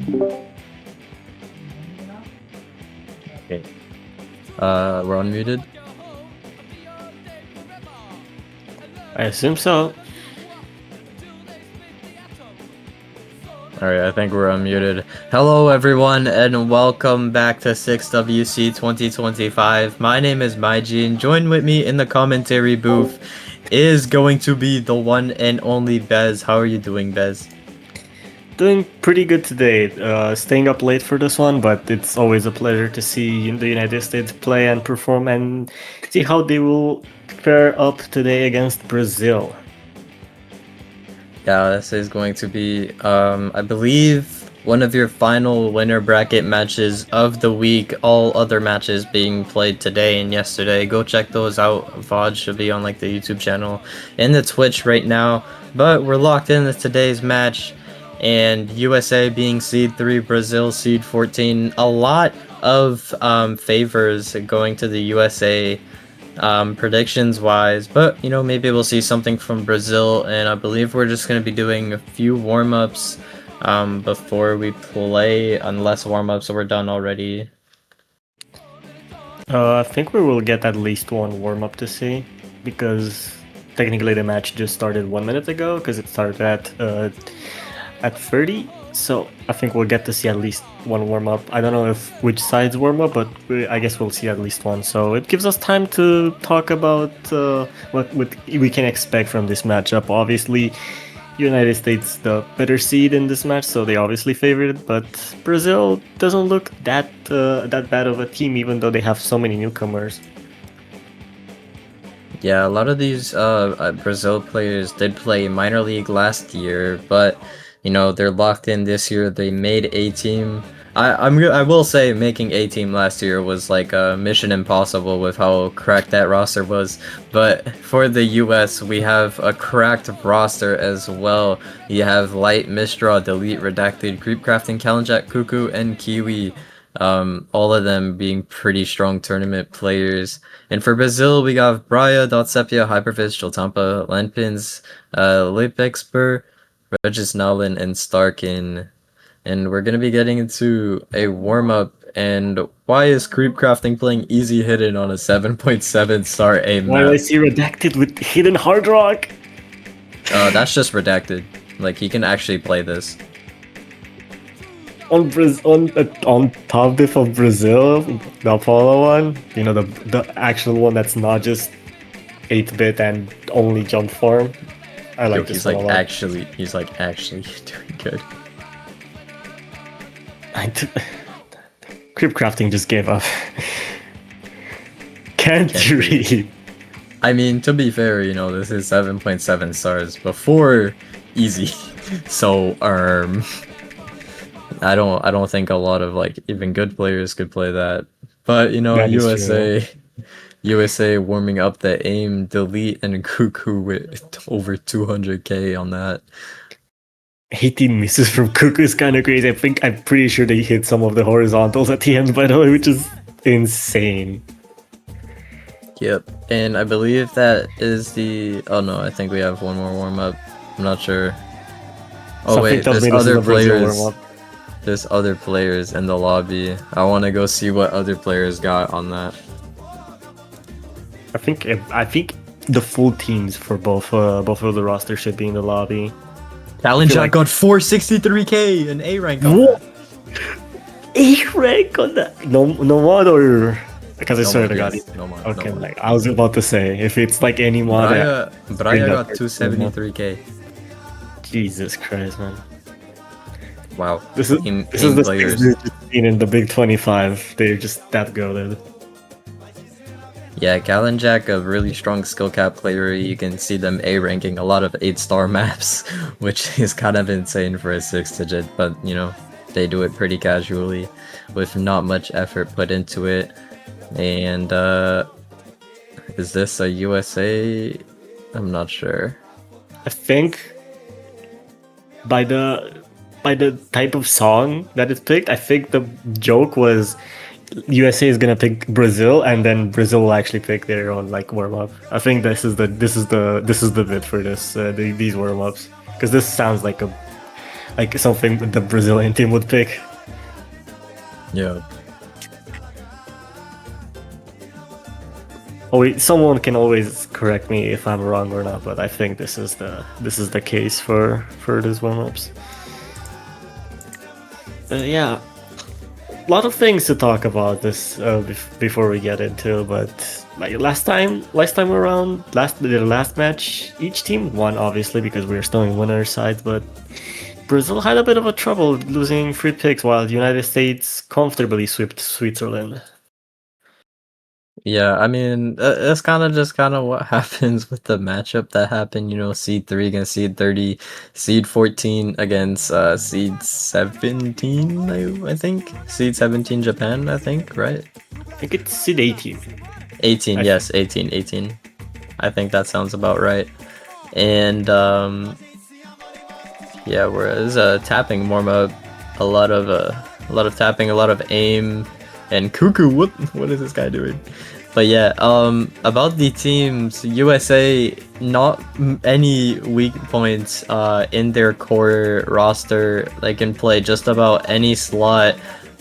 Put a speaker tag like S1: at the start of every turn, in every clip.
S1: Okay. We're unmuted.
S2: I assume so.
S1: Alright, I think we're unmuted. Hello everyone and welcome back to 6WC2025. My name is Maiji and join with me in the commentary booth is going to be the one and only Bez. How are you doing, Bez?
S2: Doing pretty good today. Staying up late for this one, but it's always a pleasure to see the United States play and perform and see how they will fare up today against Brazil.
S1: Yeah, this is going to be, I believe, one of your final winner bracket matches of the week. All other matches being played today and yesterday. Go check those out. VOD should be on like the YouTube channel and the Twitch right now. But we're locked into today's match, and USA being seed 3, Brazil seed 14. A lot of favors going to the USA predictions wise, but you know, maybe we'll see something from Brazil, and I believe we're just going to be doing a few warm-ups before we play, unless warm-ups were done already.
S2: I think we will get at least one warm-up to see, because technically the match just started 1 minute ago, because it started at 30. So I think we'll get to see at least one warm-up. I don't know which sides warm up, but I guess we'll see at least one. So it gives us time to talk about what we can expect from this matchup. Obviously, United States the better seed in this match, so they obviously favored. But Brazil doesn't look that bad of a team, even though they have so many newcomers.
S1: Yeah, a lot of these Brazil players did play minor league last year, but you know, they're locked in this year. They made A team. I will say making A team last year was like a mission impossible with how cracked that roster was. But for the US, we have a cracked roster as well. You have Light, Mistra, Delete, Redacted, Creep Crafting, Kalenjak, Cuckoo, and Kiwi. All of them being pretty strong tournament players. And for Brazil, we got Braia, Dotsepia, Hyperfish, Joltampa, Landpins, Lipexper, Regis Nalin, and Starkin. And we're gonna be getting into a warm-up. And why is Creep Crafting playing Easy Hidden on a 7.7 star aim
S2: Why do I
S1: map?
S2: see Redacted with Hidden Hard Rock?
S1: That's just Redacted. Like, he can actually play this.
S2: On top diff of Brazil, the Apollo one, you know, the actual one that's not just 8-bit and only jump form. I like this one a lot.
S1: He's like actually doing good.
S2: Creep Crafting just gave up. Can't read.
S1: I mean, to be fair, you know, this is 7.7 stars before Easy. So, I don't think a lot of like even good players could play that. But you know,
S2: That is
S1: USA warming up the aim, delete, and Cuckoo with over 200k on that.
S2: 18 misses from Cuckoo is kind of crazy. I'm pretty sure they hit some of the horizontals at the end, by the way, which is insane.
S1: Yep, and I believe that is the. Oh no, I think we have one more warm up. I'm not sure. Oh wait, there's other players. There's other players in the lobby. I want to go see what other players got on that.
S2: I think the full teams for both of the rosters should be in the lobby.
S1: Kalenjak got 463k and A rank on
S2: that. A rank on that? No mod or because I swear to God.
S1: No mod.
S2: Okay,
S1: no
S2: like I was about to say, if it's like any mod.
S1: Braia got 273k.
S2: Jesus Christ, man.
S1: Wow.
S2: This is the players seen in the Big 25. They're just that good.
S1: Yeah, Kalenjak, a really strong skill cap player. You can see them A ranking a lot of 8-star maps, which is kind of insane for a 6-digit, but you know, they do it pretty casually with not much effort put into it. And is this a USA? I'm not sure.
S2: I think by the type of song that is picked, I think the joke was USA is gonna pick Brazil, and then Brazil will actually pick their own like warm up. I think this is the bit for this these warm ups, because this sounds like a like something the Brazilian team would pick.
S1: Yeah.
S2: Someone can always correct me if I'm wrong or not, but I think this is the case for these warm-ups. Yeah, a lot of things to talk about this before we get into, but like last time around, the last match, each team won obviously because we were still in winner's side, but Brazil had a bit of a trouble losing free picks while the United States comfortably swept Switzerland.
S1: Yeah, I mean, that's kind of what happens with the matchup that happened, seed 3 against seed 30, seed 14 against seed 17, I think. Seed 17 Japan, I think, right?
S2: I think it's seed 18.
S1: 18,
S2: I
S1: yes,
S2: think.
S1: 18, 18. I think that sounds about right. And yeah, whereas tapping warm up, a lot of tapping, a lot of aim, and cuckoo. What is this guy doing? But yeah, about the teams, USA, not any weak points in their core roster. They can play just about any slot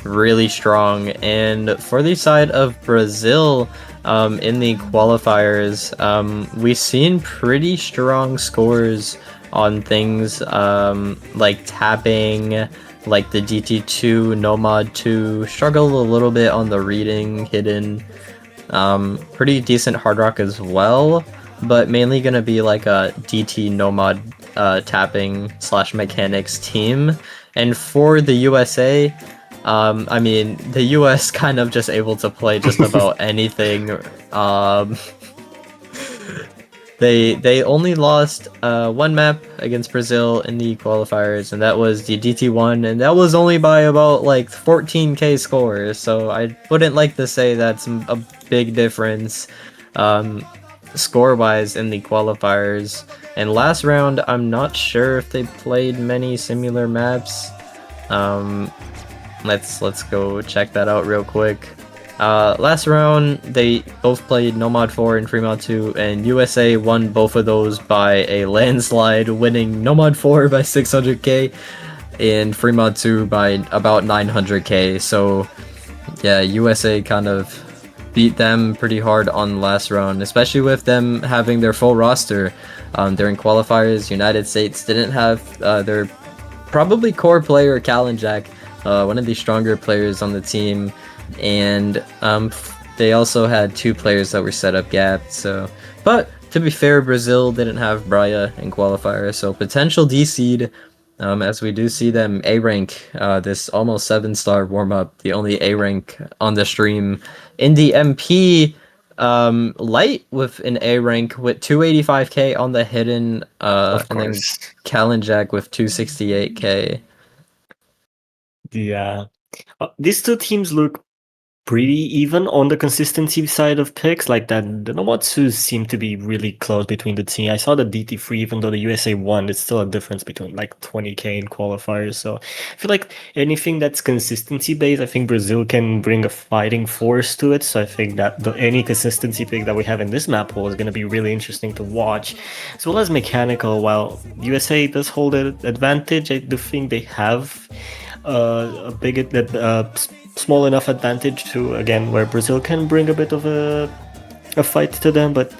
S1: really strong. And for the side of Brazil, in the qualifiers, we've seen pretty strong scores on things like tapping, like the DT2, Nomad 2, struggle a little bit on the reading, hidden. Pretty decent hard rock as well, but mainly gonna be like a DT Nomad tapping slash mechanics team. And for the USA, I mean, the US kind of just able to play just about anything. They only lost one map against Brazil in the qualifiers, and that was the DT1, and that was only by about like 14k scores. So I wouldn't like to say that's a big difference score-wise in the qualifiers. And last round, I'm not sure if they played many similar maps. Let's go check that out real quick. Last round, they both played Nomad 4 and Fremont 2, and USA won both of those by a landslide, winning Nomad 4 by 600k and Fremont 2 by about 900k. So, yeah, USA kind of beat them pretty hard on the last round, especially with them having their full roster. During qualifiers, United States didn't have their probably core player, Callan Jack, one of the stronger players on the team. And they also had two players that were set up gapped. So, but to be fair, Brazil didn't have Braya in qualifier, so potential D seed. As we do see them A rank this almost 7-star warm up, the only A rank on the stream in the MP. Light with an A rank with 285k on the hidden,
S2: Of
S1: and then
S2: course.
S1: Callan Jack with 268k.
S2: Yeah. These two teams look pretty even on the consistency side of picks. Like that, the Nomatsu seem to be really close between the team. I saw the DT3, even though the USA won, it's still a difference between like 20k in qualifiers. So I feel like anything that's consistency based, I think Brazil can bring a fighting force to it. So I think that any consistency pick that we have in this map pool is going to be really interesting to watch, as well as mechanical. While USA does hold an advantage, I do think they have a big small enough advantage to, again, where Brazil can bring a bit of a fight to them. But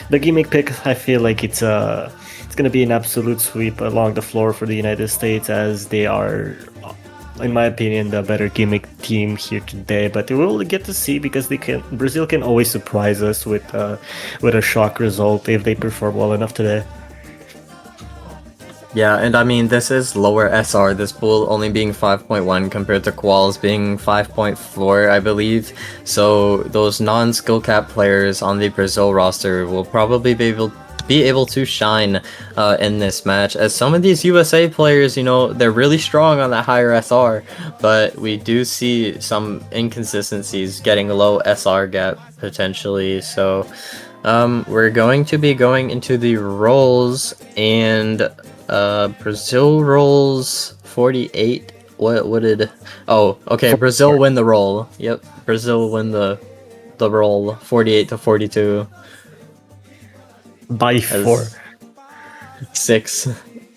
S2: the gimmick pick, I feel like it's gonna be an absolute sweep along the floor for the United States, as they are, in my opinion, the better gimmick team here today. But we'll get to see, because Brazil can always surprise us with a shock result if they perform well enough today.
S1: Yeah, and I mean, this is lower SR, this pool only being 5.1 compared to Quals being 5.4, I believe. So those non-skill cap players on the Brazil roster will probably be able to shine in this match, as some of these USA players, they're really strong on that higher SR, but we do see some inconsistencies getting a low SR gap potentially. So we're going to be going into the rolls, and Brazil rolls 48. What did? Oh, okay. Brazil win the roll. Yep, Brazil win the roll 48 to 42.
S2: By 4.
S1: 6.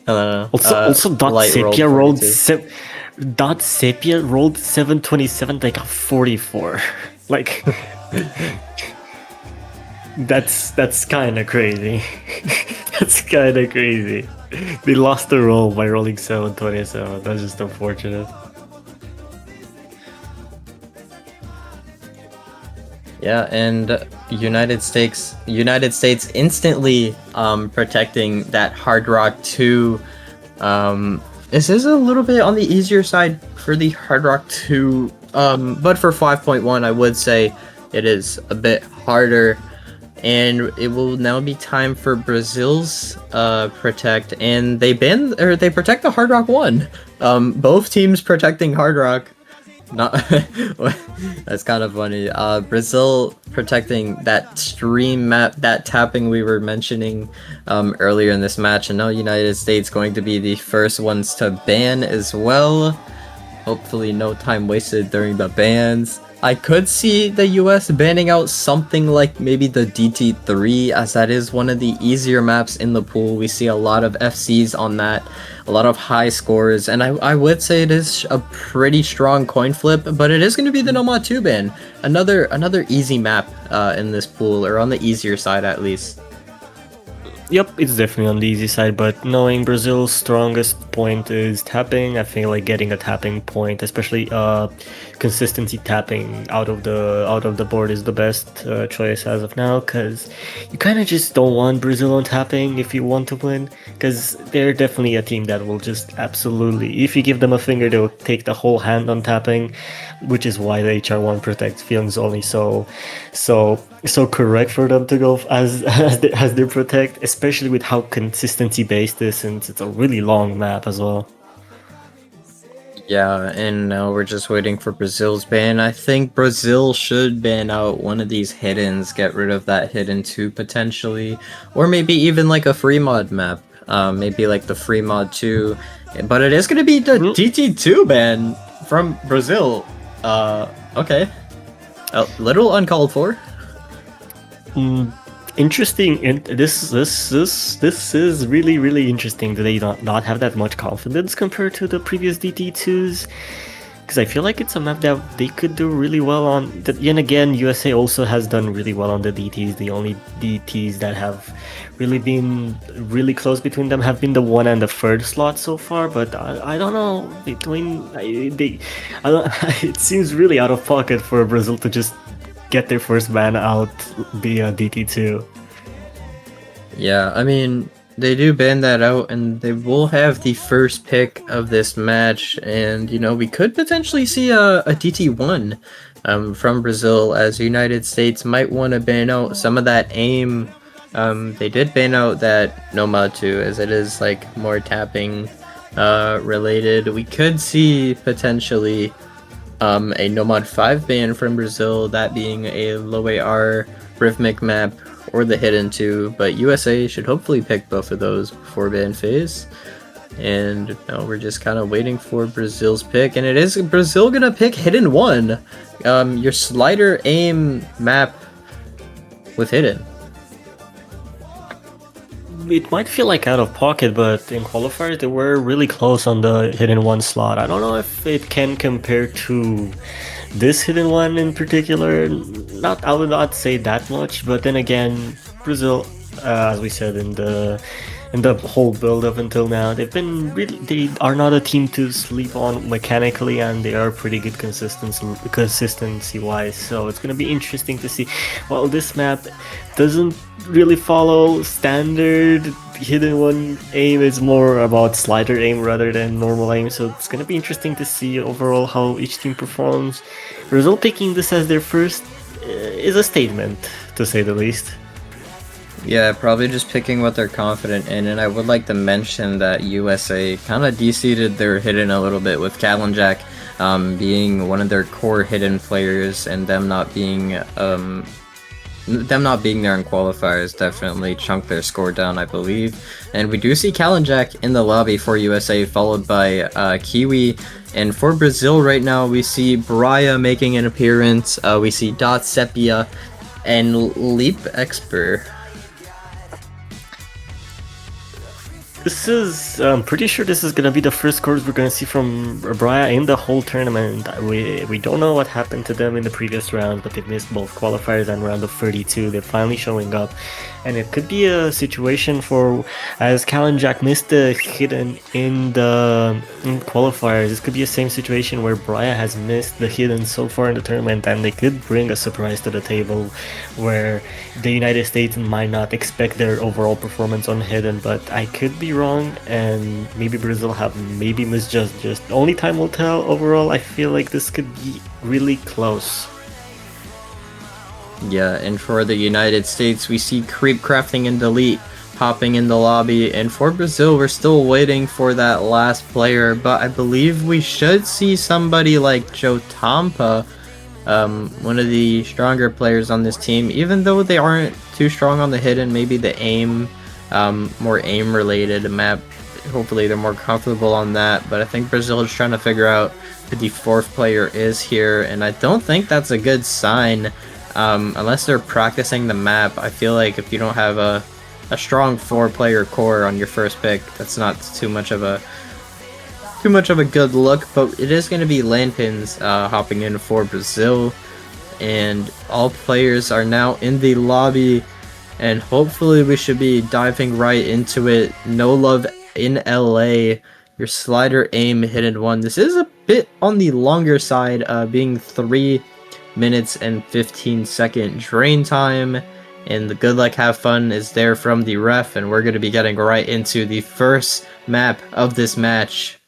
S1: No.
S2: Also,
S1: Light rolled 42.
S2: Dot Sepia rolled 727. They got 44. Like, that's kind of crazy. That's kind of crazy. They lost the roll by rolling 727. That's just unfortunate.
S1: Yeah, and United States instantly protecting that Hard Rock 2. This is a little bit on the easier side for the Hard Rock 2, but for 5.1 I would say it is a bit harder. And it will now be time for Brazil's protect, and they protect the Hard Rock 1. Both teams protecting Hard Rock. Not that's kind of funny. Brazil protecting that stream map, that tapping we were mentioning earlier in this match, and now United States going to be the first ones to ban as well. Hopefully no time wasted during the bans. I could see the US banning out something like maybe the DT3, as that is one of the easier maps in the pool. We see a lot of FCs on that, a lot of high scores, and I would say it is a pretty strong coin flip, but it is going to be the Nomad 2 ban. Another easy map in this pool, or on the easier side at least.
S2: Yep, it's definitely on the easy side, but knowing Brazil's strongest point is tapping, I feel like getting a tapping point, especially consistency tapping out of the board, is the best choice as of now, because you kind of just don't want Brazil on tapping if you want to win, because they're definitely a team that will just absolutely, if you give them a finger, they'll take the whole hand on tapping, which is why the HR1 protect feels only so correct for them to go as they protect, especially with how consistency based this, since it's a really long map as well.
S1: Yeah, and now we're just waiting for Brazil's ban. I think Brazil should ban out one of these hiddens, get rid of that hidden 2 potentially, or maybe even like a free mod map, maybe like the free mod 2, but it is going to be the DT2 ban from Brazil. Okay. A little uncalled for.
S2: Interesting. This is really interesting that they not have that much confidence compared to the previous DT2s, because I feel like it's a map that they could do really well on. That, yet again, USA also has done really well on the DTs. The only DTs that have really been really close between them have been the 1 and the 3rd slot so far. But I don't know, it seems really out of pocket for Brazil to just get their first ban out via DT2.
S1: Yeah, I mean, they do ban that out, and they will have the first pick of this match, and you know, we could potentially see a DT1 from Brazil, as United States might want to ban out some of that aim. They did ban out that Nomad 2, as it is like more tapping related. We could see potentially a Nomad 5 ban from Brazil, that being a low AR rhythmic map, or the hidden 2, but USA should hopefully pick both of those before ban phase. And now we're just kind of waiting for Brazil's pick, and it is Brazil gonna pick hidden 1, your slider aim map with hidden.
S2: It might feel like out of pocket, but in qualifiers they were really close on the hidden 1 slot. I don't know if it can compare to this hidden 1 in particular. I would not say that much, but then again, Brazil, as we said in the whole build up until now, they are not a team to sleep on mechanically, and they are pretty good consistency wise. So it's gonna be interesting to see. Well, this map doesn't really follow standard hidden 1 aim. It's more about slider aim rather than normal aim, so it's gonna be interesting to see overall how each team performs. Brazil picking this as their first is a statement, to say the least.
S1: Yeah, probably just picking what they're confident in, and I would like to mention that USA kind of de-seeded their hidden a little bit, with Kalanjak being one of their core hidden players, and them not being there in qualifiers definitely chunked their score down, I believe. And we do see Kalanjak in the lobby for USA, followed by Kiwi. And for Brazil right now, we see Braya making an appearance, we see Dot Sepia, and Leap Expert.
S2: This is, I'm pretty sure this is gonna be the first scores we're gonna see from Braya in the whole tournament. We don't know what happened to them in the previous round, but they missed both qualifiers and round of 32. They're finally showing up, and it could be a situation for, as Cal and Jack missed the hidden in the qualifiers, this could be the same situation where Braya has missed the hidden so far in the tournament, and they could bring a surprise to the table, where the United States might not expect their overall performance on hidden, but I could be wrong, and maybe Brazil have maybe misjudged. Just only time will tell. Overall, I feel like this could be really close.
S1: Yeah, and for the United States, we see Creep Crafting and Delete popping in the lobby, and for Brazil, we're still waiting for that last player, but I believe we should see somebody like Joe Tampa, one of the stronger players on this team, even though they aren't too strong on the hidden. Maybe the aim, more aim related map, hopefully they're more comfortable on that, but I think Brazil is trying to figure out who the fourth player is here, and I don't think that's a good sign, unless they're practicing the map. I feel like if you don't have a strong 4-player core on your first pick, that's not too much of a good look. But it is going to be Landpins hopping in for Brazil, and all players are now in the lobby, and hopefully we should be diving right into it. No Love in LA, your slider aim hidden one. This is a bit on the longer side, being 3 minutes and 15-second drain time, and the good luck have fun is there from the ref, and we're going to be getting right into the first map of this match.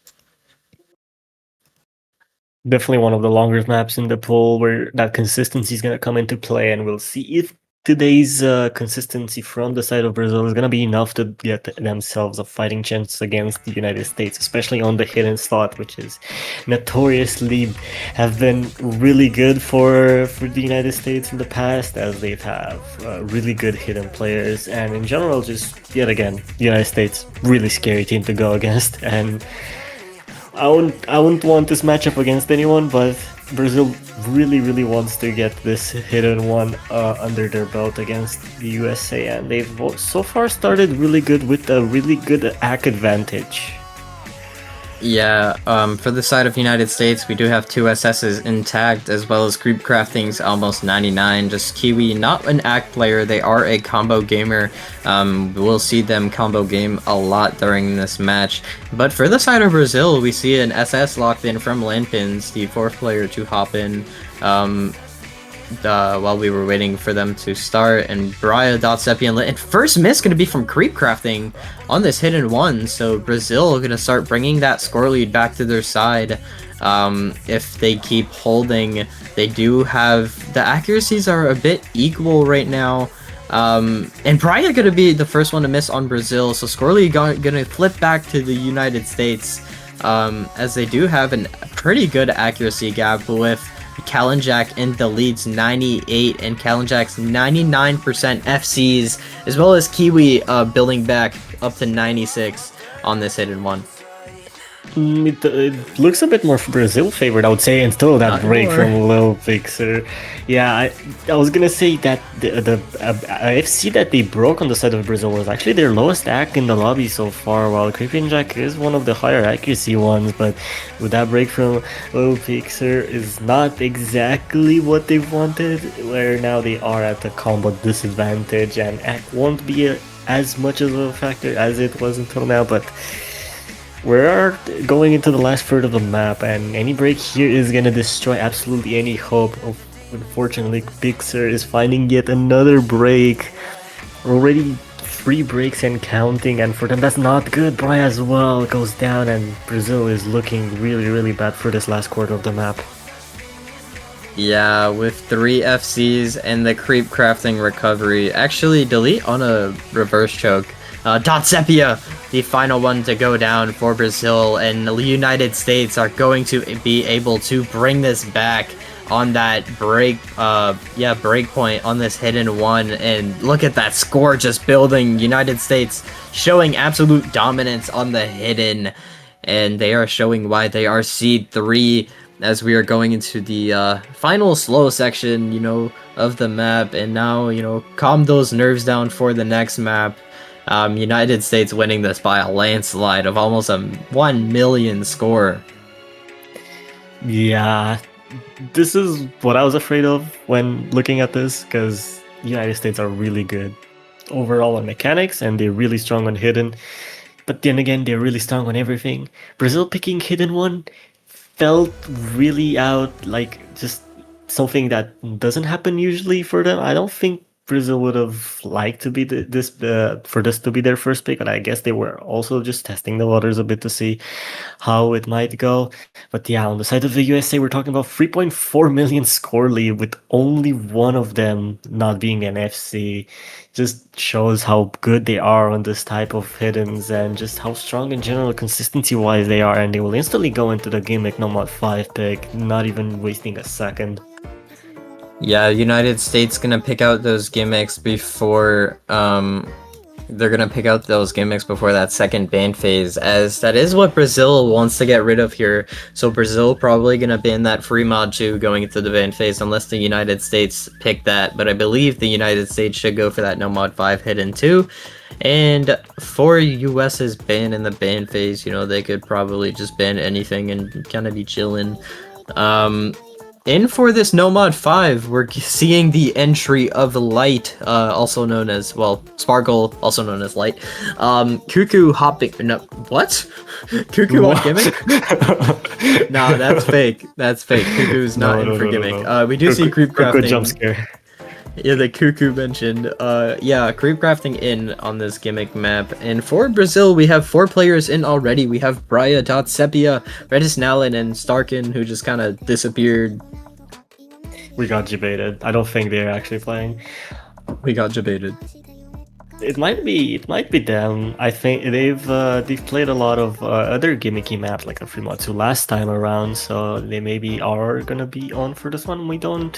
S2: Definitely one of the longest maps in the pool where that consistency is going to come into play, and we'll see if today's consistency from the side of Brazil is going to be enough to get themselves a fighting chance against the United States, especially on the hidden slot, which is notoriously have been really good for the United States in the past, as they have really good hidden players, and in general, just yet again, the United States, really scary team to go against. And I wouldn't want this matchup against anyone, but Brazil really wants to get this hidden one under their belt against the USA, and they've so far started really good with a really good ACK advantage.
S1: Yeah, for the side of United States, we do have 2 SSs intact, as well as Creep Crafting's almost 99. Just Kiwi, not an ACK player, they are a combo gamer. We'll see them combo game a lot during this match. But for the side of Brazil, we see an SS locked in from Landpins, the 4th player to hop in. While we were waiting for them to start, and Braya, Dotsepi, and first miss going to be from Creep Crafting on this hidden one, so Brazil going to start bringing that score lead back to their side. If they keep holding, they do have, the accuracies are a bit equal right now, and Braya going to be the first one to miss on Brazil, so score lead going to flip back to the United States, as they do have a pretty good accuracy gap with Kalinjak in the leads 98 and Kalinjak's 99% FCs, as well as Kiwi building back up to 96 on this hidden one.
S2: It looks a bit more Brazil favored, I would say, until that break from Lil Fixer. Yeah, I was gonna say that the FC that they broke on the side of Brazil was actually their lowest ACK in the lobby so far, while Creeping Jack is one of the higher accuracy ones, but with that break from Lil Fixer is not exactly what they wanted, where now they are at a combo disadvantage, and ACK won't be as much of a factor as it was until now, but we're going into the last third of the map, and any break here is gonna destroy absolutely any hope of. Unfortunately, Pixar is finding yet another break. Already 3 breaks and counting, and for them that's not good. Braya as well goes down, and Brazil is looking really bad for this last quarter of the map.
S1: Yeah, with 3 FCs and the Creep Crafting recovery. Actually, Delete on a reverse choke. Dotsepia, the final one to go down for Brazil, and the United States are going to be able to bring this back on that break point on this hidden one, and look at that score just building. United States showing absolute dominance on the hidden, and they are showing why they are seed 3 as we are going into the final slow section, of the map, and now, calm those nerves down for the next map. United States winning this by a landslide of almost a 1 million score.
S2: Yeah, this is what I was afraid of when looking at this, because United States are really good overall on mechanics and they're really strong on hidden. But then again, they're really strong on everything. Brazil picking hidden one felt really out, like just something that doesn't happen usually for them. I don't think Brazil would have liked to be for this to be their first pick, but I guess they were also just testing the waters a bit to see how it might go. But yeah, on the side of the USA, we're talking about 3.4 million score lead with only one of them not being an FC. Just shows how good they are on this type of hiddens and just how strong in general consistency wise they are, and they will instantly go into the gimmick Nomad 5 pick, not even wasting a second.
S1: Yeah, United States gonna pick out those gimmicks before they're gonna pick out those gimmicks before that second ban phase, as that is what Brazil wants to get rid of here. So Brazil probably gonna ban that free mod 2 going into the ban phase unless the United States pick that, but I believe the United States should go for that no mod 5 hidden 2. And for US's ban in the ban phase, you know, they could probably just ban anything and kind of be chilling. In for this No Mod 5, we're seeing the entry of Light, also known as, well, Sparkle, also known as Light. Cuckoo hopping, no, what? Cuckoo on gimmick? No, that's fake. That's fake. Cuckoo's not in for gimmick. We do see creep crafting.
S2: Good jump scare.
S1: Yeah, the Cuckoo mentioned. Yeah, creep crafting in on this gimmick map. And for Brazil, we have 4 players in already. We have Braya, Sepia, Redis Nalin, and Starkin, who just kind of disappeared.
S2: We got debated. I don't think they're actually playing.
S1: We got debated.
S2: It might be them. I think they've played a lot of other gimmicky maps like a Fremont last time around, so they maybe are gonna be on for this one. We don't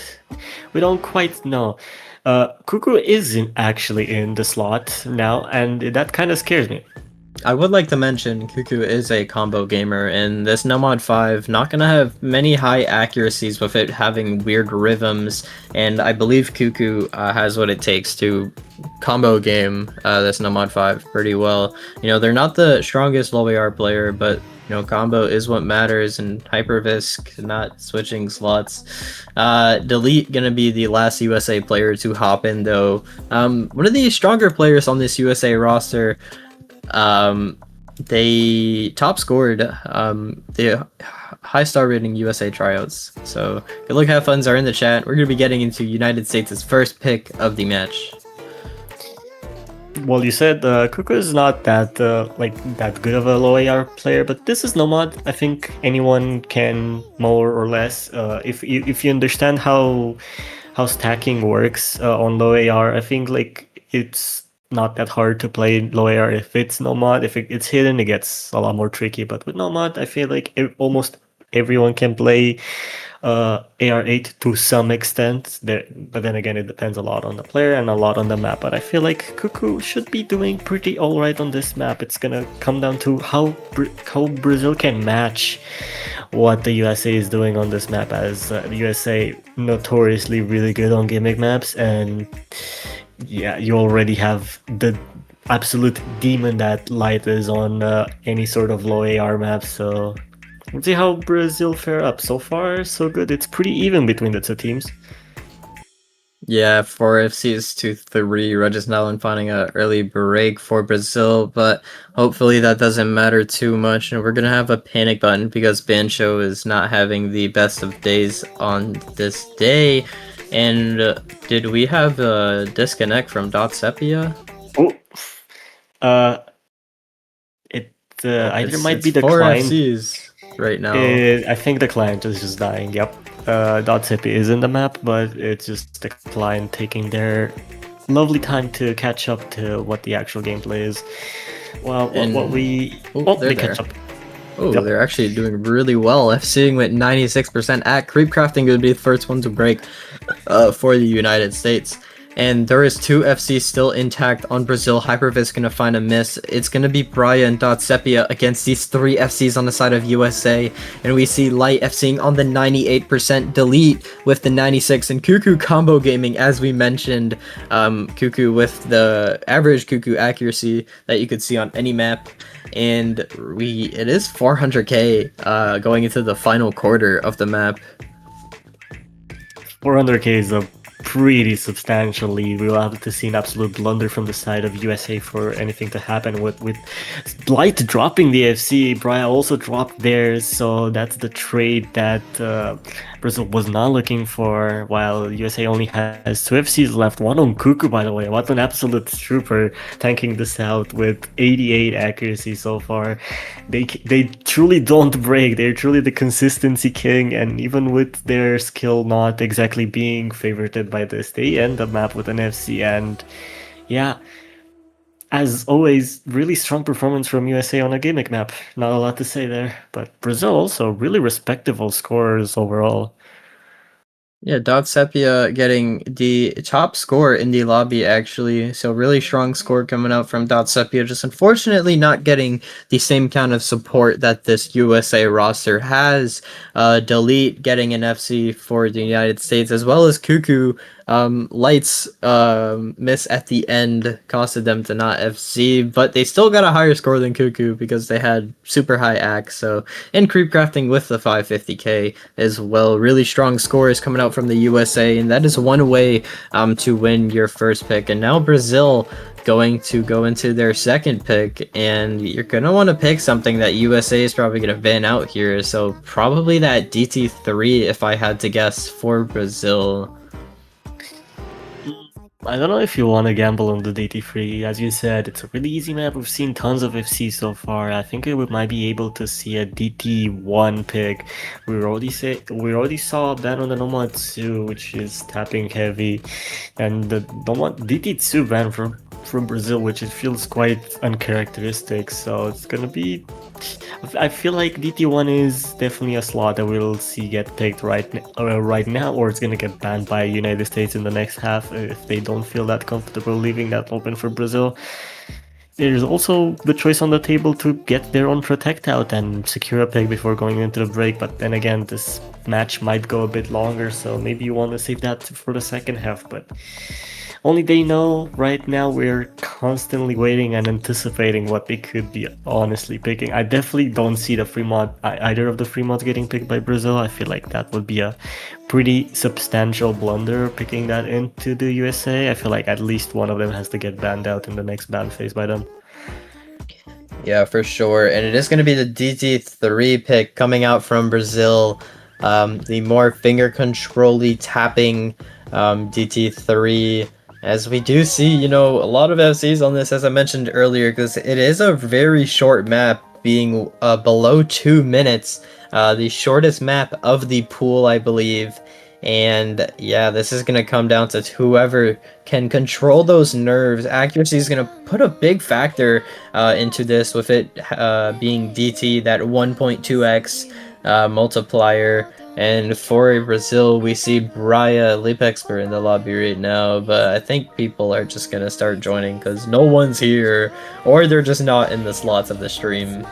S2: quite know. Cuckoo isn't actually in the slot now, and that kind of scares me.
S1: I would like to mention Cuckoo is a combo gamer, and this No Mod 5 not gonna have many high accuracies with it having weird rhythms, and I believe Cuckoo has what it takes to combo game this No Mod 5 pretty well. You know, they're not the strongest low AR player, but you know, combo is what matters, and Hypervisc not switching slots. Delete gonna be the last USA player to hop in though. One of the stronger players on this USA roster. They top scored the high star rating USA tryouts. So good luck, have funs are in the chat. We're gonna be getting into United States' first pick of the match.
S2: Well, you said Cuckoo is not that that good of a low AR player, but this is Nomad. I think anyone can more or less. If you understand how stacking works on low AR, I think like it's not that hard to play low AR if it's Nomad. If it's hidden, it gets a lot more tricky. But with Nomad, I feel like almost everyone can play AR8 to some extent. But then again, it depends a lot on the player and a lot on the map. But I feel like Cuckoo should be doing pretty alright on this map. It's gonna come down to how Brazil can match what the USA is doing on this map, as the USA notoriously really good on gimmick maps, and yeah, you already have the absolute demon that Light is on any sort of low AR map, so let's see how Brazil fare up. So far, so good. It's pretty even between the two teams.
S1: Yeah, 4 FCs to 3, Regis Nalin finding an early break for Brazil, but hopefully that doesn't matter too much, and we're gonna have a panic button because Bancho is not having the best of days on this day. And did we have a disconnect from Sepia?
S2: Oh, either might be the
S1: 4
S2: client.
S1: FCs right now.
S2: I think the client is just dying. Yep. Sepia is in the map, but it's just the client taking their lovely time to catch up to what the actual gameplay is. Well, they catch up.
S1: Oh, yep. They're actually doing really well. FCing with 96% at Creep Crafting would be the first one to break for the United States. And there is two FCs still intact on Brazil. Hypervis gonna find a miss. It's gonna be Braya and Dotsepia against these three FCs on the side of USA. And we see Light FCing on the 98%, Delete with the 96, and Cuckoo combo gaming, as we mentioned. Cuckoo with the average Cuckoo accuracy that you could see on any map. And it is 400k going into the final quarter of the map.
S2: 400k is a pretty substantial lead. We will have to see an absolute blunder from the side of USA for anything to happen. With Light dropping the FC, Braya also dropped theirs, so that's the trade that Brazil was not looking for, while USA only has two FCs left. One on Cuckoo, by the way. What an absolute trooper, tanking this out with 88 accuracy so far. They truly don't break. They're truly the consistency king, and even with their skill not exactly being favorited by this, they end the map with an FC. And yeah, as always, really strong performance from USA on a gimmick map. Not a lot to say there, but Brazil also really respectable scores overall.
S1: Yeah, Dotsepia getting the top score in the lobby, actually. So really strong score coming out from Dotsepia. Just unfortunately not getting the same kind of support that this USA roster has. Delete getting an FC for the United States, as well as Cuckoo. Lights miss at the end costed them to not FC, but they still got a higher score than Cuckoo because they had super high axe. So, and creep crafting with the 550k as well. Really strong scores coming out from the USA, and that is one way to win your first pick. And now Brazil going to go into their second pick, and you're gonna want to pick something that USA is probably gonna ban out here. So probably that DT3 if I had to guess for Brazil.
S2: I don't know if you want to gamble on the DT3. As you said, it's a really easy map. We've seen tons of FCs so far. I think we might be able to see a DT1 pick. We already saw that on the Nomad 2, which is tapping heavy, and the Nomad DT2 ban from Brazil, which it feels quite uncharacteristic. So it's gonna be. I feel like DT1 is definitely a slot that we'll see get picked right now, or it's gonna get banned by United States in the next half if they don't feel that comfortable leaving that open for Brazil. There's also the choice on the table to get their own protect out and secure a pick before going into the break, but then again, this match might go a bit longer, so maybe you want to save that for the second half, but only they know. Right now we're constantly waiting and anticipating what they could be honestly picking. I definitely don't see the either of the free mods getting picked by Brazil. I feel like that would be a pretty substantial blunder picking that into the USA. I feel like at least one of them has to get banned out in the next ban phase by them.
S1: Yeah, for sure. And it is going to be the DT3 pick coming out from Brazil. The more finger control-y tapping DT3. As we do see, you know, a lot of FCs on this, as I mentioned earlier, because it is a very short map, being below 2 minutes. The shortest map of the pool, I believe. And yeah, this is going to come down to whoever can control those nerves. Accuracy is going to put a big factor into this, with it being DT, that 1.2x multiplier. And for Brazil, we see Braya Lipexper in the lobby right now, but I think people are just gonna start joining because no one's here, or they're just not in the slots of the stream.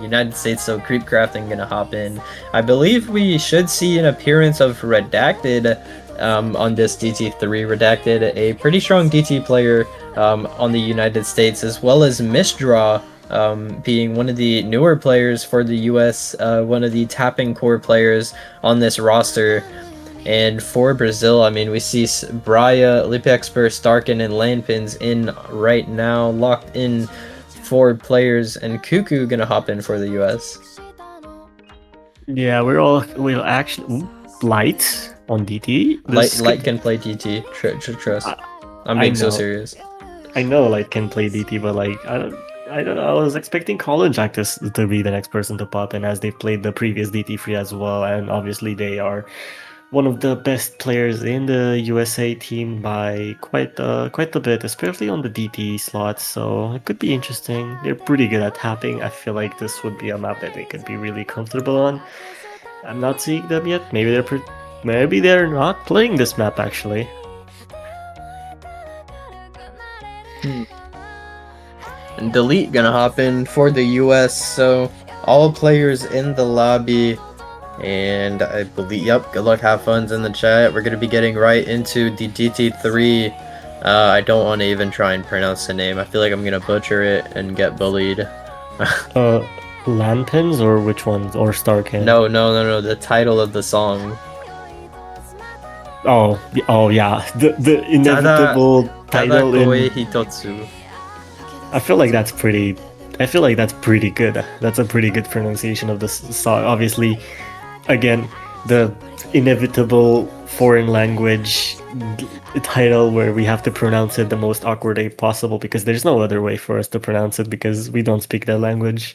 S1: United States, so Creep Crafting gonna hop in. I believe we should see an appearance of Redacted on this DT3. Redacted, a pretty strong DT player on the United States, as well as Misdraw, being one of the newer players for the US, one of the tapping core players on this roster. And for Brazil, I mean, we see Braya, Lipexper, Starkin, and Landpins in right now, locked in 4 players, and Cuckoo gonna hop in for the US.
S2: Yeah, we'll actually Light on DT.
S1: Light can play DT, trust. I'm being so serious.
S2: I know Light can play DT, but like I don't know. I was expecting Colin Jack to be the next person to pop in, as they played the previous DT3 as well, and obviously they are one of the best players in the USA team by quite a bit, especially on the DT slots. So it could be interesting. They're pretty good at tapping. I feel like this would be a map that they could be really comfortable on. I'm not seeing them yet. Maybe they're not playing this map actually.
S1: Hmm. And Delete gonna hop in for the US, so all players in the lobby. And I believe, yep, good luck, have funs in the chat. We're gonna be getting right into the DT3. I don't want to even try and pronounce the name. I feel like I'm gonna butcher it and get bullied.
S2: Uh, Lampins or which ones? Or Starkin?
S1: No, the title of the song.
S2: Oh yeah, the
S1: Tada,
S2: inevitable
S1: Tada
S2: title
S1: Koe
S2: in.
S1: Hitotsu.
S2: I feel like that's pretty. I feel like that's pretty good. That's a pretty good pronunciation of this song. Obviously, again, the inevitable foreign language title where we have to pronounce it the most awkward way possible because there's no other way for us to pronounce it because we don't speak that language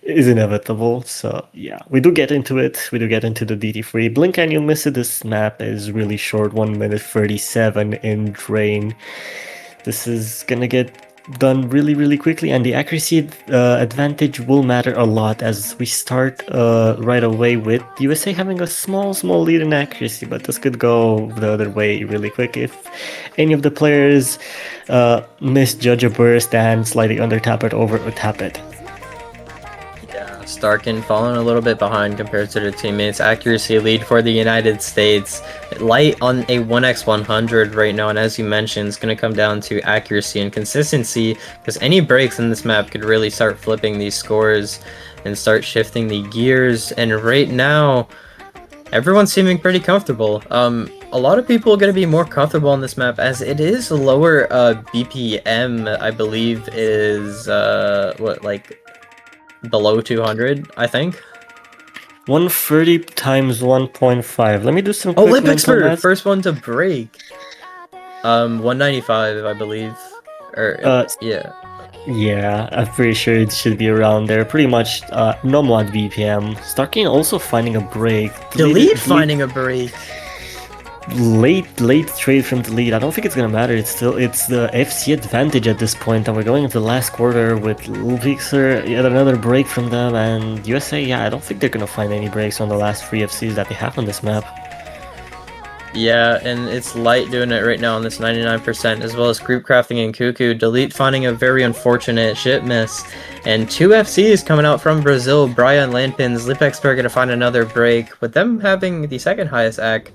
S2: is inevitable. So yeah, we do get into it. We do get into the DT3. Blink and you'll miss it. This map is really short, 1 minute 37 in drain. This is gonna get done really quickly, and the accuracy advantage will matter a lot as we start right away with USA having a small lead in accuracy, but this could go the other way really quick if any of the players misjudge a burst and slightly under tap it over or tap it.
S1: Yeah, Starkin falling a little bit behind compared to their teammates. Accuracy lead for the United States. Light on a 1x100 right now, and as you mentioned, it's going to come down to accuracy and consistency, because any breaks in this map could really start flipping these scores and start shifting the gears. And right now, everyone's seeming pretty comfortable. A lot of people are going to be more comfortable on this map as it is lower BPM, I believe is like below 200, I think.
S2: 130 times 1.5. Let me do some
S1: Oh,
S2: quick mental
S1: Lipexpert,
S2: math.
S1: first one to break. 195, I believe. Or yeah.
S2: Yeah, I'm pretty sure it should be around there. Pretty much no mod BPM. Starking also finding a break.
S1: Delete finding a break.
S2: Late trade from Delete. I don't think it's gonna matter. It's the FC advantage at this point, and we're going into the last quarter with Lupixer, yet another break from them, and USA. Yeah, I don't think they're gonna find any breaks on the last three FCs that they have on this map.
S1: Yeah, and it's Light doing it right now on this 99%, as well as Group Crafting and Cuckoo. Delete finding a very unfortunate ship miss. And two FCs coming out from Brazil, Brian Landpins, Lipexpert gonna find another break, with them having the second highest AC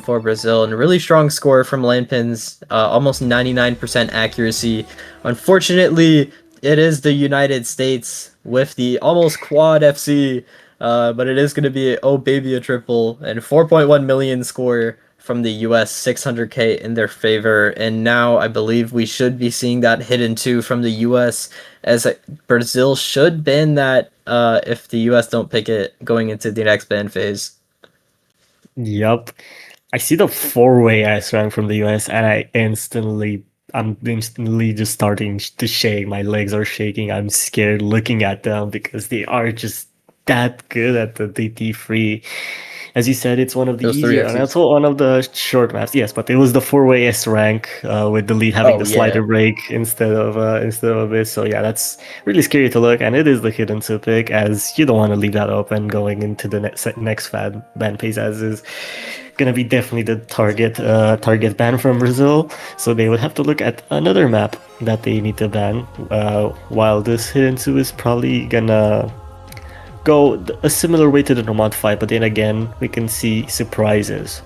S1: for Brazil, and a really strong score from Landpins, almost 99% accuracy. Unfortunately, it is the United States with the almost quad FC, but it is going to be, oh baby, a triple, and 4.1 million score from the US, 600k in their favor. And now I believe we should be seeing that hidden 2 from the US, as Brazil should ban that if the US don't pick it going into the next ban phase.
S2: Yup. I see the four-way S rank from the US, and I'm instantly just starting to shake. My legs are shaking. I'm scared looking at them because they are just that good at the DT3. As you said, it's one of the
S1: Those three
S2: easier and
S1: FCs.
S2: also one of the short maps. Yes, but it was the four-way S rank with the lead having
S1: Oh
S2: the
S1: yeah.
S2: slider break instead of this. So yeah, that's really scary to look, and it is the hidden to pick as you don't want to leave that open going into the next ban phase, as is gonna be definitely the target ban from Brazil. So they would have to look at another map that they need to ban. While this hidden two is probably gonna go a similar way to the Nomad fight, but then again, we can see surprises.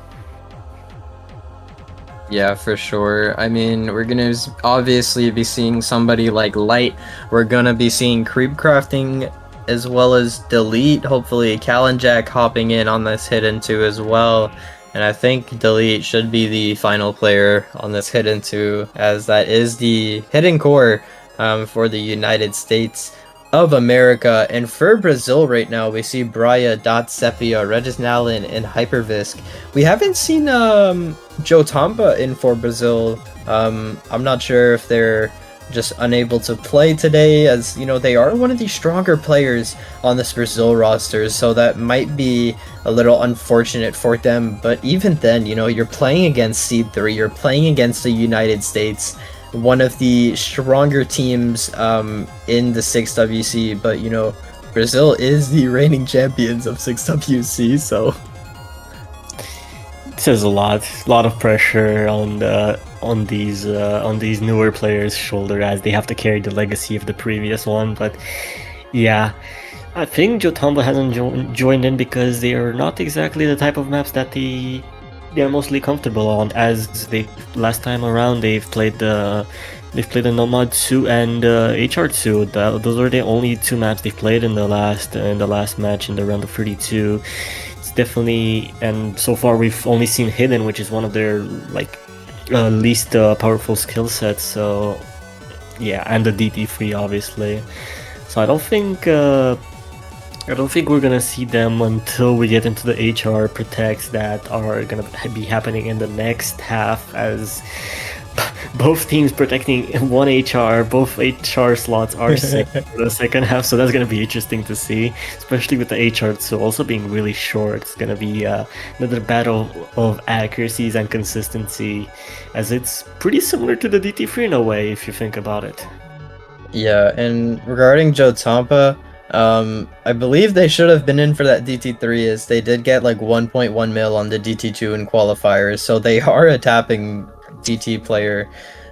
S1: Yeah, for sure. I mean, we're gonna obviously be seeing somebody like Light. We're gonna be seeing Creep Crafting as well as Delete. Hopefully, Cal and Jack hopping in on this hidden 2 as well. And I think Delete should be the final player on this hidden 2, as that is the hidden core for the United States of America. And for Brazil right now, we see Braya, Dot Sepia, Regisnalin, and Hypervisc. We haven't seen Joe Tamba in for Brazil. I'm not sure if they're just unable to play today, as you know, they are one of the stronger players on this Brazil roster, so that might be a little unfortunate for them. But even then, you know, you're playing against Seed 3, you're playing against the United States, one of the stronger teams in the 6WC, but you know, Brazil is the reigning champions of 6WC, so
S2: This is a lot of pressure on on these newer players' shoulder as they have to carry the legacy of the previous one. But yeah, I think Jotamba hasn't joined in because they are not exactly the type of maps that they're mostly comfortable on. As they last time around, they've played the Nomad 2 and HR 2. Those are the only two maps they've played in the last match in the round of 32. It's definitely, and so far we've only seen Hidden, which is one of their like least powerful skill sets. So yeah, and the DT3 obviously. So I don't think we're gonna see them until we get into the HR protects that are gonna be happening in the next half, as both teams protecting one HR, both HR slots are safe for the second half, so that's gonna be interesting to see, especially with the HR2 also being really short. It's gonna be another battle of accuracies and consistency, as it's pretty similar to the DT3 in a way, if you think about it.
S1: Yeah, and regarding Joe Tampa, I believe they should have been in for that DT3 as they did get like 1.1 mil on the DT2 in qualifiers, so they are a tapping DT player.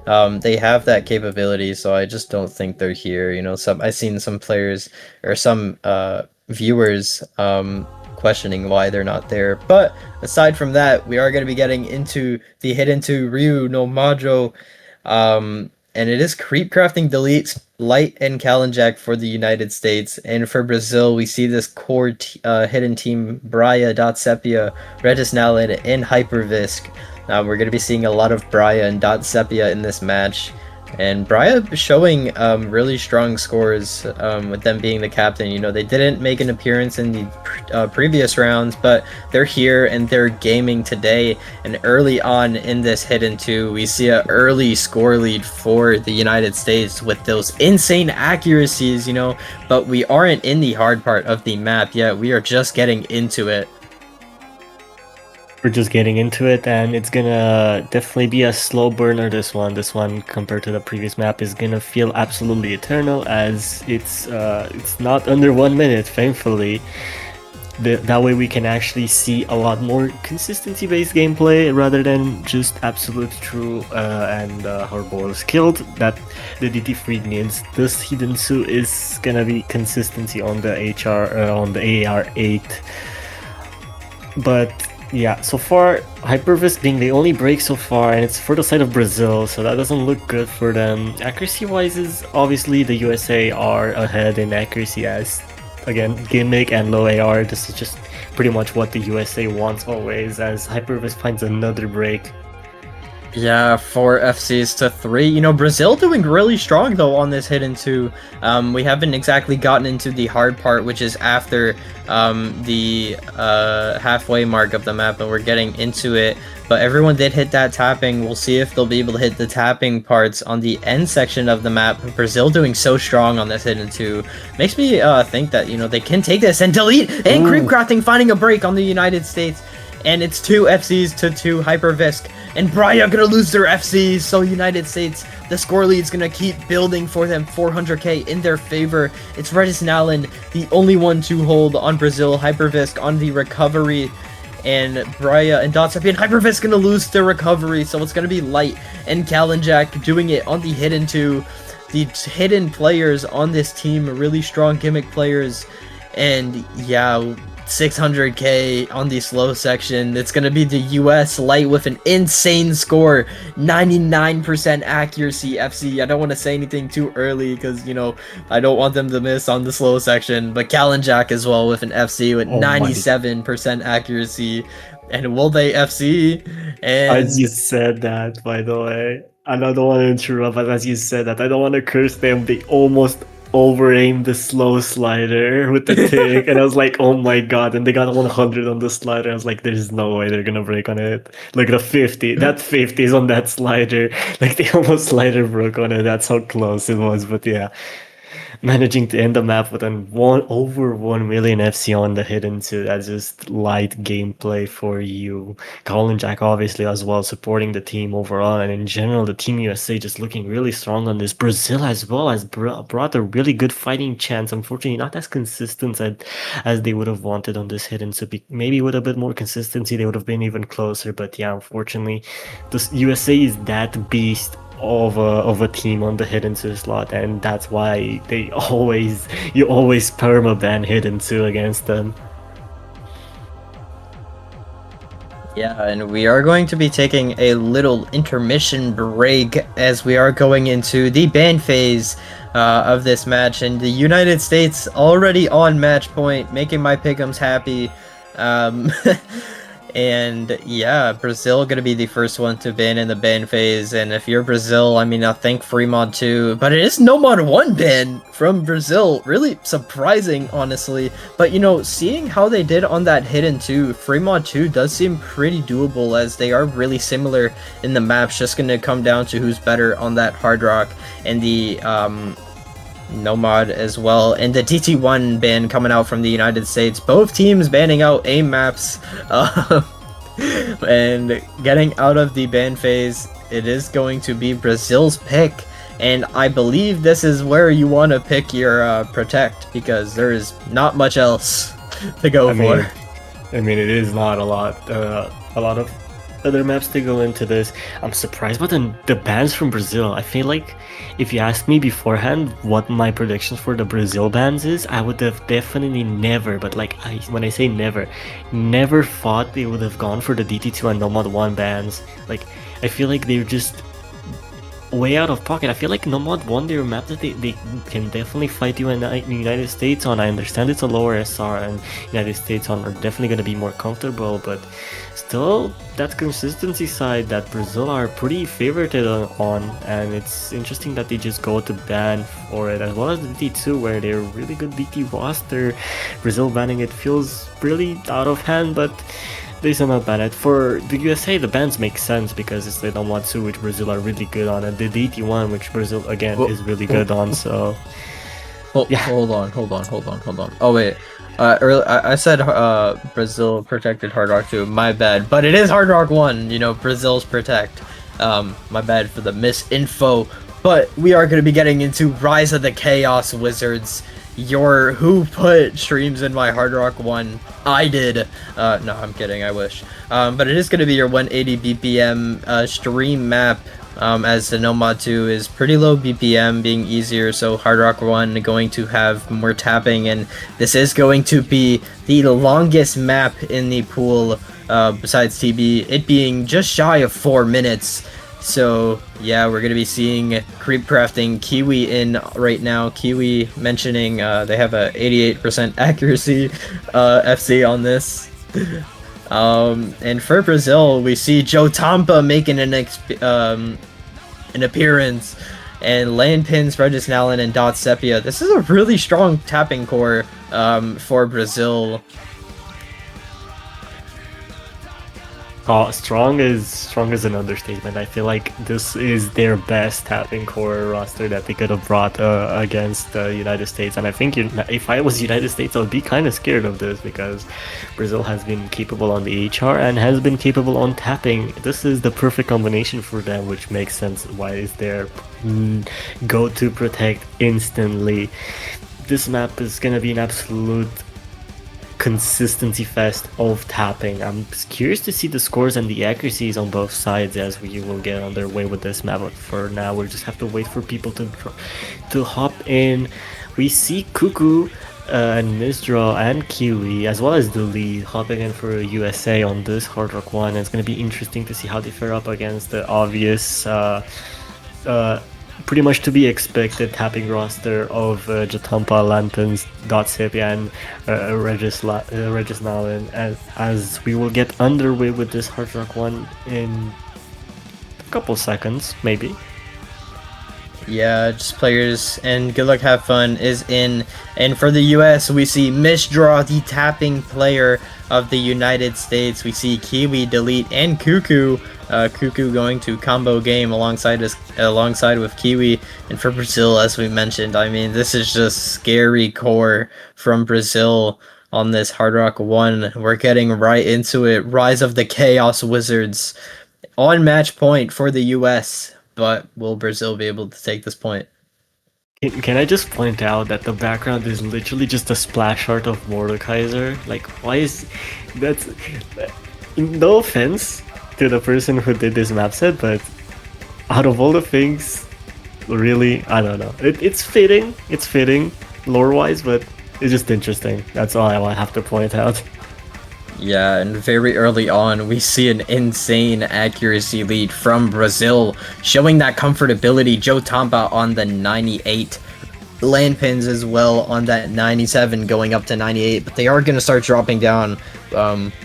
S1: They have that capability, so I just don't think they're here. You know, I've seen some players or some viewers questioning why they're not there. But aside from that, we are going to be getting into the Hidden to Ryu no Majo. And it is creep crafting deletes light and Kalinjak for the United States, and for Brazil we see this core hidden team Braya, Dot Sepia, Regis Nalin, and Hypervisk. We're going to be seeing a lot of Braya and Dot Sepia in this match, and Braya showing really strong scores with them being the captain. You know, they didn't make an appearance in the previous rounds, but they're here and they're gaming today. And early on in this Hidden 2, we see an early score lead for the United States with those insane accuracies, you know, but we aren't in the hard part of the map yet. We are just getting into it.
S2: We're just getting into it, and it's gonna definitely be a slow burner. This one compared to the previous map is gonna feel absolutely eternal, as it's not under 1 minute, thankfully. That way we can actually see a lot more consistency based gameplay rather than just absolute true and hardball skilled that the DT3 needs. This Hidden 2 is gonna be consistency on the on the AR8, but yeah, so far, Hypervis being the only break so far, and it's for the side of Brazil, so that doesn't look good for them. Accuracy-wise, is obviously the USA are ahead in accuracy, as, again, gimmick and low AR. This is just pretty much what the USA wants always, as Hypervis finds another break.
S1: Yeah, 4 FCs to 3. You know, Brazil doing really strong, though, on this Hidden 2. We haven't exactly gotten into the hard part, which is after the halfway mark of the map, and we're getting into it. But everyone did hit that tapping. We'll see if they'll be able to hit the tapping parts on the end section of the map. Brazil doing so strong on this Hidden 2. Makes me think that, you know, they can take this and delete, and creep crafting finding a break on the United States. And it's 2 FCs to 2 Hypervisk. And Braya gonna lose their FCs, so United States, the score lead's gonna keep building for them, 400k in their favor. It's Regis Nalin, the only one to hold on Brazil. Hypervisk on the recovery, and Braya and Dotsepi and Hypervisk gonna lose their recovery, so it's gonna be Light and Kalinjak doing it on the Hidden 2. The hidden players on this team are really strong gimmick players, and yeah, 600k on the slow section. It's gonna be the US Light with an insane score, 99% accuracy FC. I don't want to say anything too early because, you know, I don't want them to miss on the slow section, but Kalinjak as well with an FC with 97% accuracy. And will they FC? And
S2: as you said that, by the way, I don't want to interrupt, but as you said that, I don't want to curse them. They almost over-aimed the slow slider with the tick, and I was like, oh my god, and they got 100 on the slider. I was like, there's no way they're gonna break on it. Like the 50, that 50 is on that slider. Like they almost slider broke on it. That's how close it was, but yeah. managing to end the map with over 1 million FC on the hidden two. That's just light gameplay for you. Colin Jack obviously as well supporting the team overall, and in general the Team USA just looking really strong on this. Brazil as well has brought a really good fighting chance. Unfortunately, not as consistent as they would have wanted on this hidden. So maybe with a bit more consistency, they would have been even closer. But yeah, unfortunately, the USA is that beast of a team on the hidden two slot, and that's why you always perma ban hidden two against them.
S1: Yeah, and we are going to be taking a little intermission break as we are going into the ban phase of this match, and the United States already on match point, making my pick'ems happy. And yeah, Brazil gonna be the first one to ban in the ban phase, and if you're Brazil, I mean, I think Fremont too, but it is no mod 1 ban from Brazil. Really surprising, honestly. But you know, seeing how they did on that hidden 2, Fremont 2 does seem pretty doable, as they are really similar in the maps. Just gonna come down to who's better on that hard rock and the Nomad as well, and the TT1 ban coming out from the United States. Both teams banning out AIM maps, and getting out of the ban phase. It is going to be Brazil's pick, and I believe this is where you want to pick your protect, because there is not much else to go for.
S2: I mean, it is not a lot of other maps to go into this. I'm surprised by the bans from Brazil. I feel like if you asked me beforehand what my predictions for the Brazil bans is, I would have definitely never, but like when I say never, never thought they would have gone for the DT2 and Nomad 1 bans. Like, I feel like they're just way out of pocket. I feel like Nomad 1, they're a map that they can definitely fight you in the United States on. I understand it's a lower SR, and United States on are definitely going to be more comfortable, but still, that consistency side that Brazil are pretty favorited on, and it's interesting that they just go to ban for it, as well as the DT2, where they're a really good DT roster. Brazil banning it feels really out of hand, but they still not ban it. For the USA, the bans make sense because it's the Nomad 2, which Brazil are really good on, and the DT1, which Brazil again is really good on. So
S1: yeah. Hold on. Oh wait, I said Brazil protected Hard Rock 2. My bad, but it is Hard Rock 1. You know, Brazil's protect. My bad for the misinfo. But we are going to be getting into Rise of the Chaos Wizards. Who put streams in my Hard Rock 1? I did. No, I'm kidding, I wish. But it is going to be your 180 BPM stream map, as the Nomad 2 is pretty low BPM, being easier, so Hard Rock 1 going to have more tapping, and this is going to be the longest map in the pool, besides TB, it being just shy of 4 minutes. So yeah, we're gonna be seeing Creep Crafting Kiwi in right now. Kiwi mentioning they have a 88% accuracy FC on this. And for Brazil, we see Joe Tampa making an appearance, and Land Pins, Regis Nallen, and Dot Sepia. This is a really strong tapping core for Brazil.
S2: Strong is an understatement. I feel like this is their best tapping core roster that they could have brought against the United States. And I think if I was United States, I would be kind of scared of this, because Brazil has been capable on the HR and has been capable on tapping. This is the perfect combination for them, which makes sense why is their go-to protect instantly. This map is gonna be an absolute consistency fest of tapping. I'm curious to see the scores and the accuracies on both sides as we will get underway with this map. But for now, we just have to wait for people to hop in. We see Cuckoo and Misdraw and Kiwi, as well as the lead, hopping in for USA on this Hard Rock 1. It's going to be interesting to see how they fare up against the obvious pretty much to be expected tapping roster of Jatampa, Lantons, Dotsipia, and Regis Nalin, as we will get underway with this Hard Rock 1 in a couple seconds, maybe.
S1: Yeah, just players and good luck, have fun is in. And for the US, we see Mishdraw, the tapping player of the United States. We see Kiwi, Delete, and Cuckoo. Cuckoo going to combo game alongside with Kiwi. And for Brazil, as we mentioned, I mean, this is just scary core from Brazil on this Hard Rock 1. We're getting right into it. Rise of the Chaos Wizards on match point for the US, but will Brazil be able to take this point?
S2: Can I just point out that the background is literally just a splash art of Mordekaiser? Like, why is that's no offense to the person who did this map set, but out of all the things, really, I don't know. It's fitting lore-wise, but it's just interesting. That's all I have to point out.
S1: Yeah, and very early on, we see an insane accuracy lead from Brazil, showing that comfortability. Joe Tampa on the 98. Land pins as well on that 97 going up to 98, but they are going to start dropping down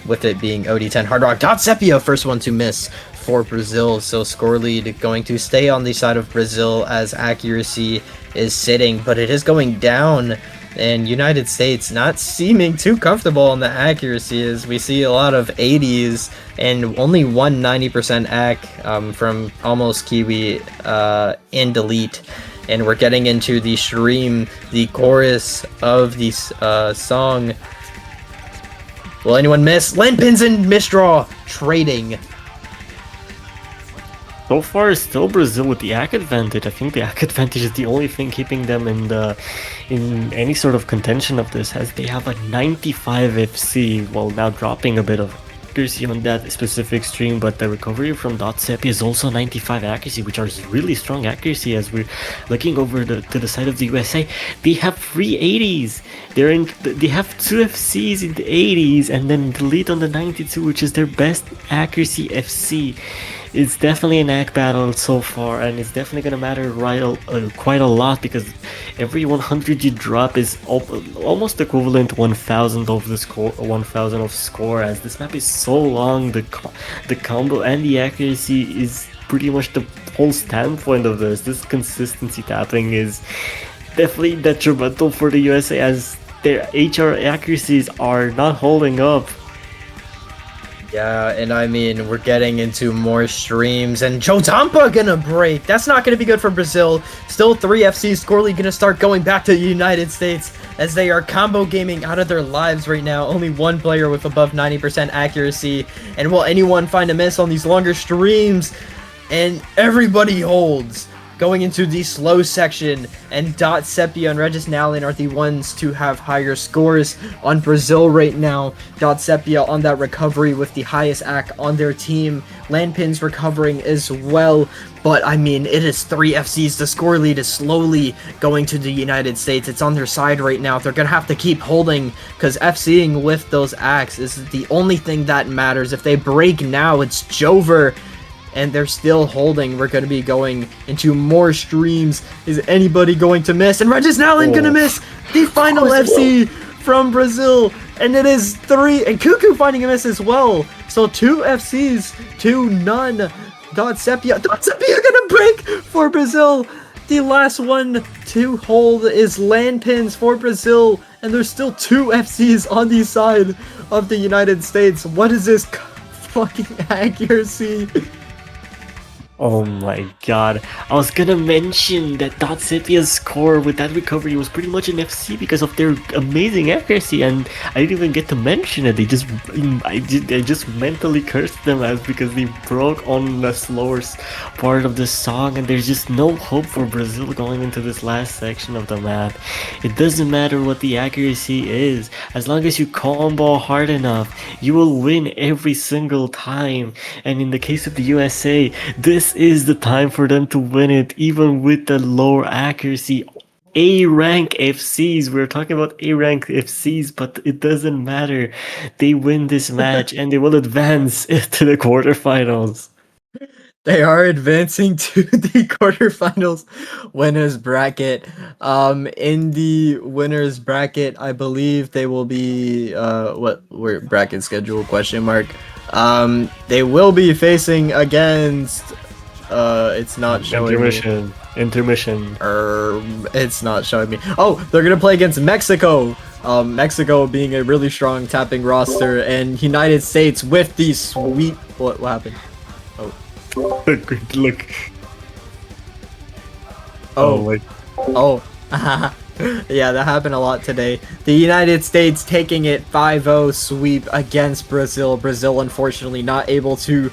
S1: with it being OD10 Hard Rock. Sepia, first one to miss for Brazil, so score lead going to stay on the side of Brazil as accuracy is sitting, but it is going down. And United States not seeming too comfortable on the accuracy as we see a lot of 80s and only one 90% ac from almost Kiwi in Delete. And we're getting into the stream, the chorus of the song. Will anyone miss? Landpins and Mistdraw trading.
S2: So far, still Brazil with the AC advantage. I think the AC advantage is the only thing keeping them in any sort of contention of this, as they have a 95 FC, while now dropping a bit of accuracy on that specific stream, but the recovery from Dotsepi is also 95 accuracy, which are really strong accuracy. As we're looking over to the side of the USA, they have 380s. They have 2 FCs in the 80s, and then Delete on the 92, which is their best accuracy FC. It's definitely an AC battle so far, and it's definitely gonna matter quite a lot, because every 100 you drop is almost equivalent to 1,000 of the score, 1,000 of score. As this map is so long, the combo and the accuracy is pretty much the whole standpoint of this. This consistency tapping is definitely detrimental for the USA, as their HR accuracies are not holding up.
S1: Yeah, and I mean, we're getting into more streams, and Joe Tampa gonna break. That's not gonna be good for Brazil. Still 3 FCs. Score lead gonna start going back to the United States as they are combo gaming out of their lives right now. Only one player with above 90% accuracy. And will anyone find a miss on these longer streams? And everybody holds. Going into the slow section, and Sepia and Regis Nalin are the ones to have higher scores on Brazil right now. Sepia on that recovery with the highest AC on their team. Landpins recovering as well, but I mean, it is 3 FCs. The score lead is slowly going to the United States. It's on their side right now. They're gonna have to keep holding, because FCing with those ACs is the only thing that matters. If they break now, it's Jover. And they're still holding. We're going to be going into more streams. Is anybody going to miss? And Regis Nalin going to miss the final FC from Brazil. And it is 3. And Cuckoo finding a miss as well. So 2 FCs to none. Sepia going to break for Brazil. The last one to hold is Landpins for Brazil. And there's still 2 FCs on the side of the United States. What is this fucking accuracy?
S2: Oh my god. I was gonna mention that Sepia's score with that recovery was pretty much an FC because of their amazing accuracy, and I didn't even get to mention it. I just mentally cursed them as because they broke on the slower part of the song, and there's just no hope for Brazil going into this last section of the map. It doesn't matter what the accuracy is, as long as you combo hard enough, you will win every single time. And in the case of the USA, this is the time for them to win it, even with the lower accuracy. A-rank FCs, we're talking about A-rank FCs, but it doesn't matter. They win this match and they will advance to the quarterfinals.
S1: They are advancing to the quarterfinals winners bracket. In the winners bracket, I believe they will be where bracket schedule question mark. They will be facing against It's not showing
S2: Intermission. Intermission.
S1: me. It's not showing me. Oh, they're gonna play against Mexico. Mexico being a really strong tapping roster, and United States with the sweet. What happened? Oh.
S2: Look.
S1: Oh.
S2: Wait.
S1: Oh. Yeah, that happened a lot today. The United States taking it 5-0 sweep against Brazil. Brazil, unfortunately, not able to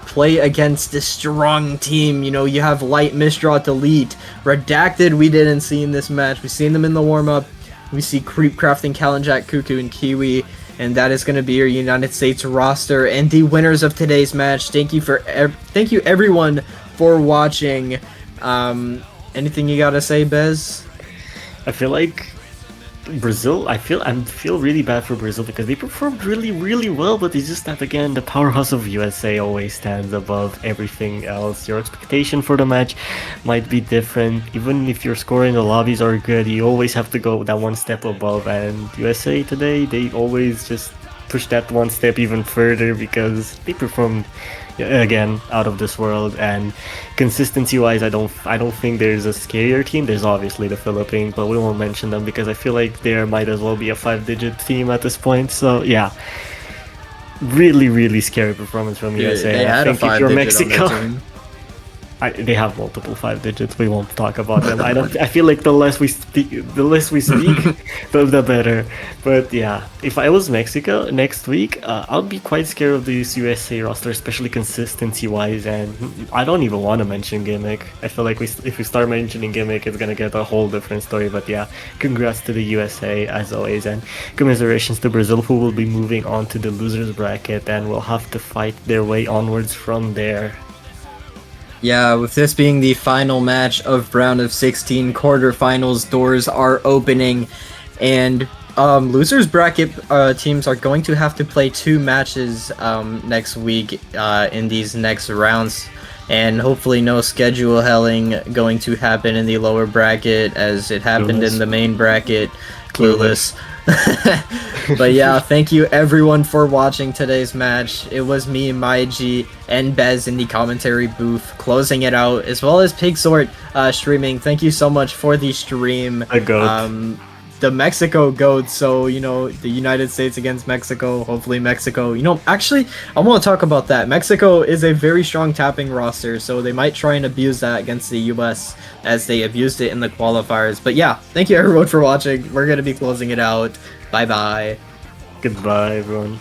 S1: play against a strong team. You know, you have Light, Misdraw, Delete, Redacted. We didn't see in this match. We've seen them in the warm-up. We see Creep, Crafting, Kalenjak, Cuckoo, and Kiwi. And that is going to be your United States roster and the winners of today's match. Thank you everyone for watching. Anything you gotta say, Bez?
S2: I feel like Brazil. I feel really bad for Brazil because they performed really, really well, but it's just that again, the powerhouse of USA always stands above everything else. Your expectation for the match might be different. Even if your score in the lobbies are good, you always have to go that one step above. And USA today, they always just push that one step even further because they performed again out of this world. And consistency wise, I don't think there's a scarier team. There's obviously the Philippines, but we won't mention them because I feel like there might as well be a 5-digit team at this point. So yeah, really, really scary performance from USA.
S1: They had a 5-digit
S2: Mexico,
S1: on their team.
S2: they have multiple 5 digits. We won't talk about them. I feel like the less we speak, the better. But yeah, if I was Mexico next week, I'll be quite scared of this USA roster, especially consistency-wise. And I don't even want to mention gimmick. I feel like if we start mentioning gimmick, it's gonna get a whole different story. But yeah, congrats to the USA as always, and commiserations to Brazil, who will be moving on to the losers bracket and will have to fight their way onwards from there.
S1: Yeah, with this being the final match of round of 16 quarterfinals, doors are opening, and losers bracket teams are going to have to play 2 matches next week in these next rounds, and hopefully no schedule helling going to happen in the lower bracket as it happened in the main bracket. Clueless. But yeah, thank you everyone for watching today's match. It was me, Maiji, and Bez in the commentary booth closing it out, as well as Pigsort streaming. Thank you so much for the stream.
S2: A goat.
S1: The Mexico goat, so you know, the United States against Mexico. Hopefully Mexico, you know, actually I want to talk about that. Mexico is a very strong tapping roster, so they might try and abuse that against the US as they abused it in the qualifiers. But yeah, thank you everyone for watching. We're gonna be closing it out. Bye bye.
S2: Goodbye, everyone.